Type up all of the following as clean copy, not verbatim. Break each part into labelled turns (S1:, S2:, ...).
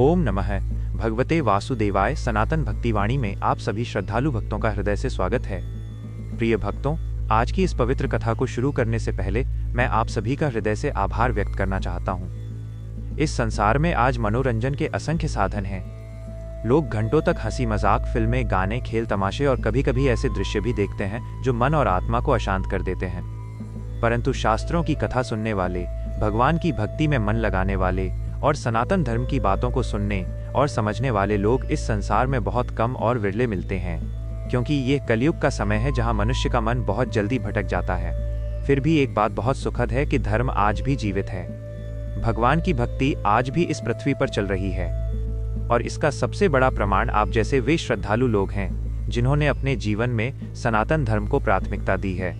S1: ओम नमः भगवते वासुदेवाय। सनातन भक्तिवाणी में आप सभी श्रद्धालु भक्तों का हृदय से स्वागत है। प्रिय भक्तों, आज की इस पवित्र कथा को शुरू करने से पहले मैं आप सभी का हृदय से आभार व्यक्त करना चाहता हूँ। इस संसार में आज मनोरंजन के असंख्य साधन हैं। लोग घंटों तक हंसी मजाक, फिल्में, गाने, खेल तमाशे और कभी कभी ऐसे दृश्य भी देखते हैं जो मन और आत्मा को अशांत कर देते हैं। परंतु शास्त्रों की कथा सुनने वाले, भगवान की भक्ति में मन लगाने वाले और सनातन धर्म की बातों को सुनने और समझने वाले लोग इस संसार में बहुत कम और विरले मिलते हैं, क्योंकि ये कलयुग का समय है जहां मनुष्य का मन बहुत जल्दी भटक जाता है। फिर भी एक बात बहुत सुखद है कि धर्म आज भी जीवित है। भगवान की भक्ति आज भी इस पृथ्वी पर चल रही है, और इसका सबसे बड़ा प्रमाण आप जैसे वे श्रद्धालु लोग हैं जिन्होंने अपने जीवन में सनातन धर्म को प्राथमिकता दी है।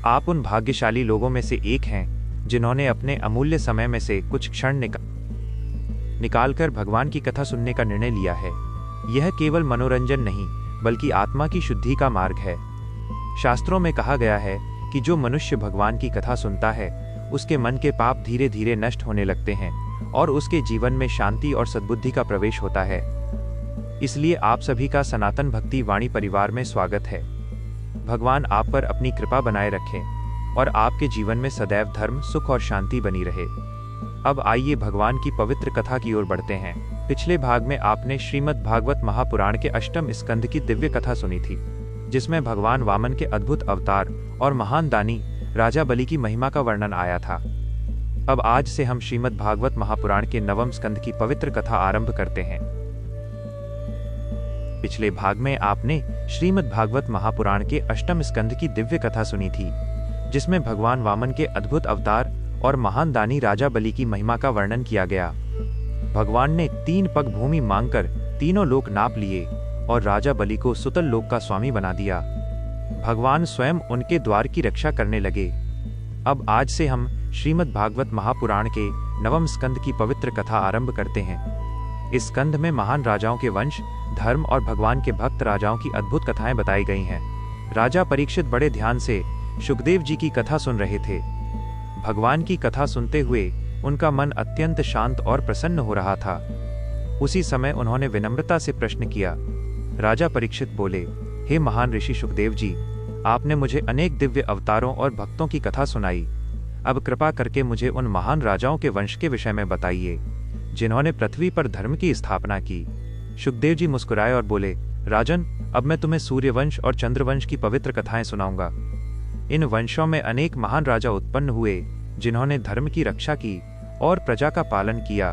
S1: आप उन भाग्यशाली लोगों में से एक हैं जिन्होंने अपने अमूल्य समय में से कुछ क्षण निकालकर भगवान की कथा सुनने का निर्णय लिया है। यह केवल मनोरंजन नहीं, बल्कि आत्मा की शुद्धि का मार्ग है। शास्त्रों में कहा गया है कि जो मनुष्य भगवान की कथा सुनता है, उसके मन के पाप धीरे धीरे नष्ट होने लगते हैं और उसके जीवन में शांति और सद्बुद्धि का प्रवेश होता है। इसलिए आप सभी का सनातन भक्ति वाणी परिवार में स्वागत है। भगवान आप पर अपनी कृपा बनाए रखें और आपके जीवन में सदैव धर्म, सुख और शांति बनी रहे। अब आइए भगवान की पवित्र कथा की ओर बढ़ते हैं। पिछले भाग में आपने श्रीमद् भागवत महापुराण के अष्टम स्कंद की दिव्य कथा सुनी थी, जिसमें भगवान वामन के अद्भुत अवतार और महान दानी राजा बलि की महिमा का वर्णन आया था। अब आज से हम श्रीमद् भागवत महापुराण के नवम स्कंद की पवित्र कथा आरंभ करते हैं। पिछले भाग में आपने श्रीमद् भागवत महापुराण के अष्टम स्कंद की दिव्य कथा सुनी थी, जिसमें भगवान वामन के अद्भुत अवतार और महान दानी राजा बलि की महिमा का वर्णन किया गया। भगवान ने 3 पग भूमि मांगकर तीनों लोक नाप लिए और राजा बलि को सुतल लोक का स्वामी बना दिया। भगवान स्वयं उनके द्वार की रक्षा करने लगे। अब आज से हम श्रीमद् भागवत महापुराण के नवम स्कंद की पवित्र कथा आरंभ करते हैं। इस स्कंद में महान राजाओं के वंश, धर्म और भगवान के भक्त राजाओं की अद्भुत कथाएं बताई गई हैं। राजा परीक्षित बड़े ध्यान से शुकदेव जी की कथा सुन रहे थे। भगवान की कथा सुनते हुए उनका मन अत्यंत शांत और प्रसन्न हो रहा था। उसी समय उन्होंने विनम्रता से प्रश्न किया। राजा परीक्षित बोले, हे महान ऋषि शुकदेव जी, आपने मुझे अनेक दिव्य अवतारों और भक्तों की कथा सुनाई। अब कृपा करके मुझे उन महान राजाओं के वंश के विषय में बताइए जिन्होंने पृथ्वी पर धर्म की स्थापना की। शुकदेव जी मुस्कुराए और बोले, राजन, अब मैं तुम्हें सूर्यवंश और चंद्रवंश की पवित्र कथाएं सुनाऊंगा। इन वंशों में अनेक महान राजा उत्पन्न हुए जिन्होंने धर्म की रक्षा की और प्रजा का पालन किया।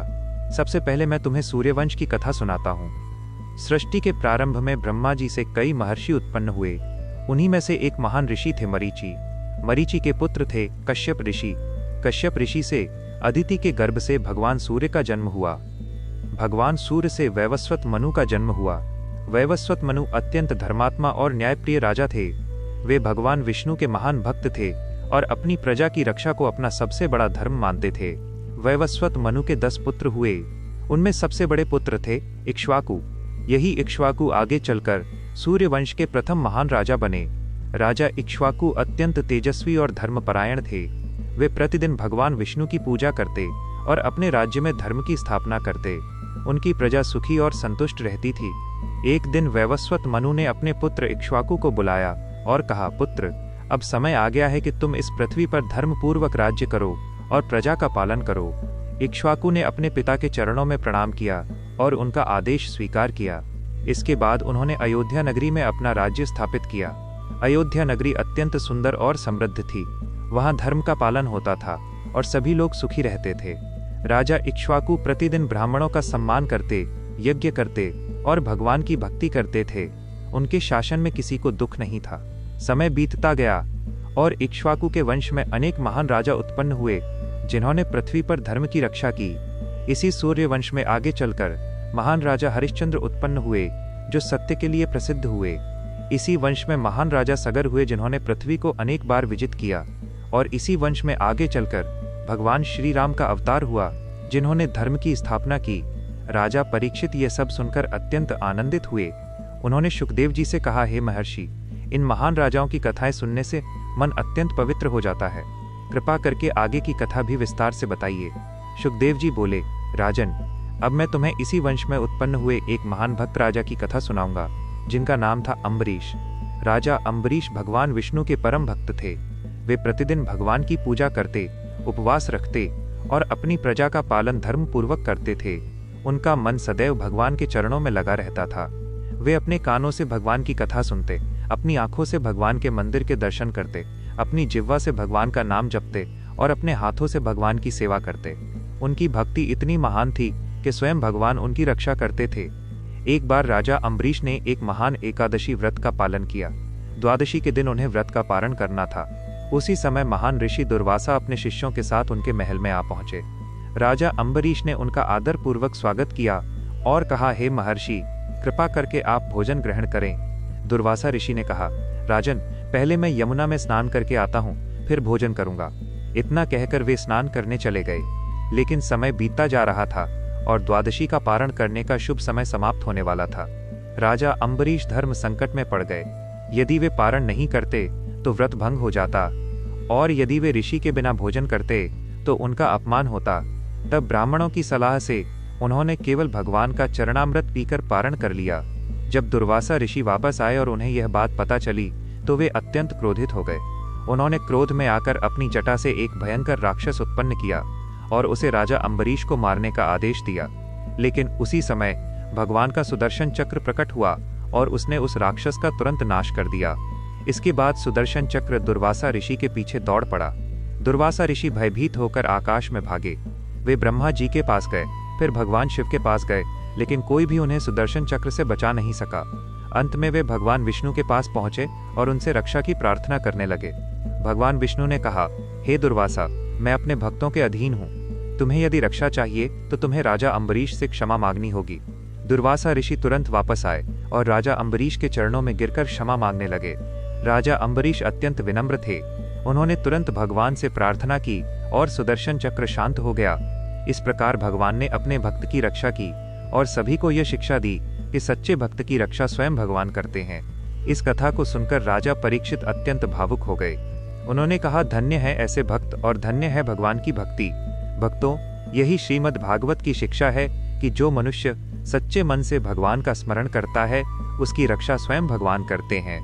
S1: सबसे पहले मैं तुम्हें सूर्यवंश की कथा सुनाता हूँ। सृष्टि के प्रारंभ में ब्रह्मा जी से कई महर्षि उत्पन्न हुए। उन्हीं में से एक महान ऋषि थे मरीचि। मरीचि के पुत्र थे कश्यप ऋषि। कश्यप ऋषि से अदिति के गर्भ से भगवान सूर्य का जन्म हुआ। भगवान सूर्य से वैवस्वत मनु का जन्म हुआ। वैवस्वत मनु अत्यंत धर्मात्मा और न्यायप्रिय राजा थे। वे भगवान विष्णु के महान भक्त थे और अपनी प्रजा की रक्षा को अपना सबसे बड़ा धर्म मानते थे। वैवस्वत मनु के 10 पुत्र हुए। उनमें सबसे बड़े पुत्र थे इक्ष्वाकु। यही इक्ष्वाकु आगे चलकर सूर्यवंश के प्रथम महान राजा बने। राजा इक्ष्वाकु अत्यंत तेजस्वी और धर्मपरायण थे। वे प्रतिदिन भगवान विष्णु की पूजा करते और अपने राज्य में धर्म की स्थापना करते। उनकी प्रजा सुखी और संतुष्ट रहती थी। एक दिन वैवस्वत मनु ने अपने पुत्र इक्ष्वाकु को बुलाया और कहा, पुत्र, अब समय आ गया है कि तुम इस पृथ्वी पर धर्मपूर्वक राज्य करो और प्रजा का पालन करो। इक्ष्वाकु ने अपने पिता के चरणों में प्रणाम किया और उनका आदेश स्वीकार किया। इसके बाद उन्होंने अयोध्या नगरी में अपना राज्य स्थापित किया। अयोध्या नगरी अत्यंत सुंदर और समृद्ध थी। वहां धर्म का पालन होता था और सभी लोग सुखी रहते थे। राजा इक्ष्वाकु प्रतिदिन ब्राह्मणों का सम्मान करते, यज्ञ करते और भगवान की भक्ति करते थे। उनके शासन में किसी को दुख नहीं था। समय बीतता गया और इक्ष्वाकु के वंश में अनेक महान राजा उत्पन्न हुए जिन्होंने पृथ्वी पर धर्म की रक्षा की। इसी सूर्य वंश में आगे चलकर महान राजा हरिश्चंद्र उत्पन्न हुए जो सत्य के लिए प्रसिद्ध हुए। इसी वंश में महान राजा सगर हुए जिन्होंने पृथ्वी को अनेक बार विजित किया। और इसी वंश में आगे चलकर भगवान श्री राम का अवतार हुआ जिन्होंने धर्म की स्थापना की। राजा परीक्षित ये सब सुनकर अत्यंत आनंदित हुए। उन्होंने शुकदेव जी से कहा, हे महर्षि, इन महान राजाओं की कथाएं सुनने से मन अत्यंत पवित्र हो जाता है। कृपा करके आगे की कथा भी विस्तार से बताइए। शुकदेव जी बोले, राजन, अब मैं तुम्हें इसी वंश में उत्पन्न हुए एक महान भक्त राजा की कथा सुनाऊंगा, जिनका नाम था अम्बरीश। राजा अम्बरीश भगवान विष्णु के परम भक्त थे। वे प्रतिदिन भगवान की पूजा करते, उपवास रखते और अपनी प्रजा का पालन धर्म पूर्वक करते थे। उनका मन सदैव भगवान के चरणों में लगा रहता था। वे अपने कानों से भगवान की कथा सुनते, अपनी आंखों से भगवान के मंदिर के दर्शन करते, अपनी जिह्वा से भगवान का नाम जपते और अपने हाथों से भगवान की सेवा करते। उनकी भक्ति इतनी महान थी कि स्वयं भगवान उनकी रक्षा करते थे। एक बार राजा अम्बरीश ने एक महान एकादशी व्रत का पालन किया। द्वादशी के दिन उन्हें व्रत का पारण करना था। उसी समय महान ऋषि दुर्वासा अपने शिष्यों के साथ उनके महल में आ पहुंचे। राजा अम्बरीश ने उनका आदर पूर्वक स्वागत किया और कहा, हे महर्षि, कृपा करके आप भोजन ग्रहण करें। दुर्वासा ऋषि ने कहा, राजन, पहले मैं यमुना में स्नान करके आता हूँ, फिर भोजन करूंगा। इतना कहकर वे स्नान करने चले गए। लेकिन समय बीतता जा रहा था और द्वादशी का पारण करने का शुभ समय समाप्त होने वाला था। राजा अम्बरीश धर्म संकट में पड़ गए। यदि वे पारण नहीं करते तो व्रत भंग हो जाता, और यदि वे ऋषि के बिना भोजन करते तो उनका अपमान होता। तब ब्राह्मणों की सलाह से उन्होंने केवल भगवान का चरणामृत पीकर पारण कर लिया। जब दुर्वासा ऋषि वापस आए और उन्हें यह बात पता चली तो वे अत्यंत क्रोधित हो गए। उन्होंने क्रोध में आकर अपनी जटा से एक भयंकर राक्षस उत्पन्न किया और उसे राजा अम्बरीश को मारने का आदेश दिया। लेकिन उसी समय भगवान का सुदर्शन चक्र प्रकट हुआ और उसने उस राक्षस का तुरंत नाश कर दिया। इसके बाद सुदर्शन चक्र दुर्वासा ऋषि के पीछे दौड़ पड़ा। दुर्वासा ऋषि भयभीत होकर आकाश में भागे। वे ब्रह्मा जी के पास गए, फिर भगवान शिव के पास गए, लेकिन कोई भी उन्हें सुदर्शन चक्र से बचा नहीं सका। अंत में वे भगवान विष्णु के पास पहुंचे और उनसे रक्षा की प्रार्थना करने लगे। भगवान विष्णु ने कहा, हे दुर्वासा, मैं अपने भक्तों के अधीन हूँ। तुम्हें यदि रक्षा चाहिए तो तुम्हें राजा अम्बरीश से क्षमा मांगनी होगी। दुर्वासा ऋषि तुरंत वापस आए और राजा अम्बरीश के चरणों में गिरकर क्षमा मांगने लगे। राजा अम्बरीश अत्यंत विनम्र थे। उन्होंने तुरंत भगवान से प्रार्थना की और सुदर्शन चक्र शांत हो गया। इस प्रकार भगवान ने अपने भक्त की रक्षा की और सभी को यह शिक्षा दी कि सच्चे भक्त की रक्षा स्वयं भगवान करते हैं। इस कथा को सुनकर राजा परीक्षित अत्यंत भावुक हो गए। उन्होंने कहा, धन्य है ऐसे भक्त और धन्य है भगवान की भक्ति। भक्तों, यही श्रीमद् भागवत की शिक्षा है कि जो मनुष्य सच्चे मन से भगवान का स्मरण करता है, उसकी रक्षा स्वयं भगवान करते हैं।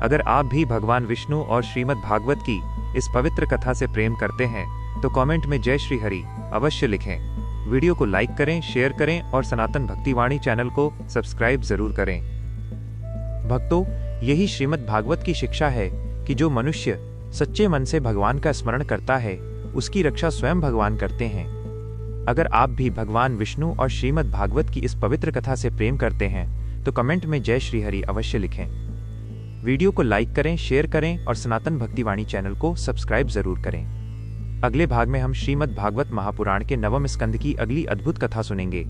S1: अगर आप भी भगवान विष्णु और श्रीमद् भागवत की इस पवित्र कथा से प्रेम करते हैं तो कमेंट में जय श्री हरि अवश्य लिखें। वीडियो को लाइक करें, शेयर करें और सनातन भक्तिवाणी चैनल को सब्सक्राइब जरूर करें। भक्तों, यही श्रीमद् भागवत की शिक्षा है कि जो मनुष्य सच्चे मन से भगवान का स्मरण करता है, उसकी रक्षा स्वयं भगवान करते हैं। अगर आप भी भगवान विष्णु और श्रीमद् भागवत की इस पवित्र कथा से प्रेम करते हैं तो कमेंट में जय श्री हरि अवश्य लिखें। वीडियो को लाइक करें, शेयर करें और सनातन भक्तिवाणी चैनल को सब्सक्राइब जरूर करें। अगले भाग में हम श्रीमद् भागवत महापुराण के नवम स्कंद की अगली अद्भुत कथा सुनेंगे,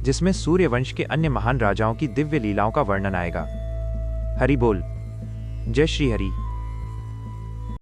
S1: जिसमें सूर्य वंश के अन्य महान राजाओं की दिव्य लीलाओं का वर्णन आएगा। हरि बोल, जय श्री हरि।